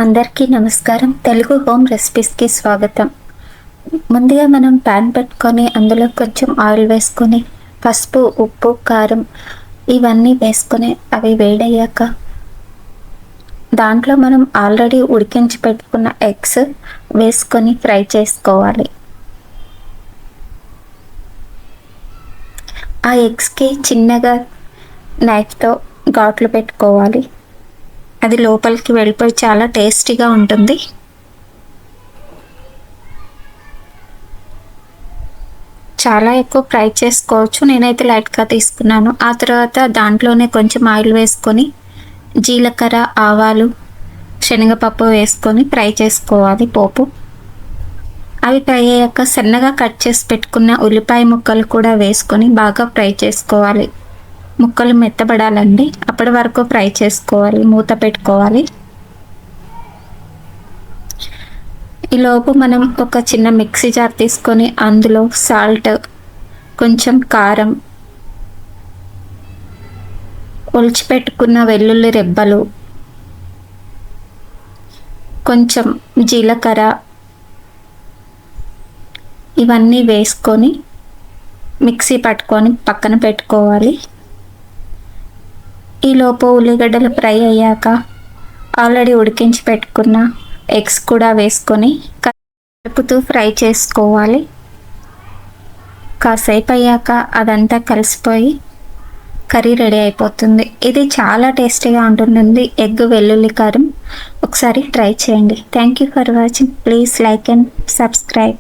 అందరికీ నమస్కారం. తెలుగు హోమ్ రెసిపీస్కి స్వాగతం. ముందుగా మనం ప్యాన్ పెట్టుకొని అందులో కొంచెం ఆయిల్ వేసుకొని పసుపు, ఉప్పు, కారం ఇవన్నీ వేసుకొని అవి వేడయ్యాక దాంట్లో మనం ఆల్రెడీ ఉడికించి పెట్టుకున్న ఎగ్స్ వేసుకొని ఫ్రై చేసుకోవాలి. ఆ ఎగ్స్కి చిన్నగా నైఫ్తో ఘాట్లు పెట్టుకోవాలి. అది లోపలికి వెళ్ళిపోయి చాలా టేస్టీగా ఉంటుంది. చాలా ఎక్కువ ఫ్రై చేసుకోవచ్చు, నేనైతే లైట్గా తీసుకున్నాను. ఆ తర్వాత దాంట్లోనే కొంచెం ఆయిల్ వేసుకొని జీలకర్ర, ఆవాలు, శనగపప్పు వేసుకొని ఫ్రై చేసుకోవాలి పోపు. అవి ఫ్రై అయ్యాక సన్నగా కట్ చేసి పెట్టుకున్న ఉల్లిపాయ ముక్కలు కూడా వేసుకొని బాగా ఫ్రై చేసుకోవాలి. ముక్కలు మెత్తబడాలండి, అప్పటి వరకు ఫ్రై చేసుకోవాలి. మూత పెట్టుకోవాలి. ఈలోపు మనం ఒక చిన్న మిక్సీ జార్ తీసుకొని అందులో సాల్ట్, కొంచెం కారం, ఒలిచిపెట్టుకున్న వెల్లుల్లి రెబ్బలు, కొంచెం జీలకర్ర ఇవన్నీ వేసుకొని మిక్సీ పట్టుకొని పక్కన పెట్టుకోవాలి. ఈలోపు ఉల్లిగడ్డలు ఫ్రై అయ్యాక ఆల్రెడీ ఉడికించి పెట్టుకున్న ఎగ్స్ కూడా వేసుకొని కలుపుతూ ఫ్రై చేసుకోవాలి. కాసేపు అయ్యాక అదంతా కలిసిపోయి కర్రీ రెడీ అయిపోతుంది. ఇది చాలా టేస్టీగా ఉంటుంది. ఎగ్ వెల్లుల్లి కారం ఒకసారి ట్రై చేయండి. Thank you for watching. Please like and subscribe.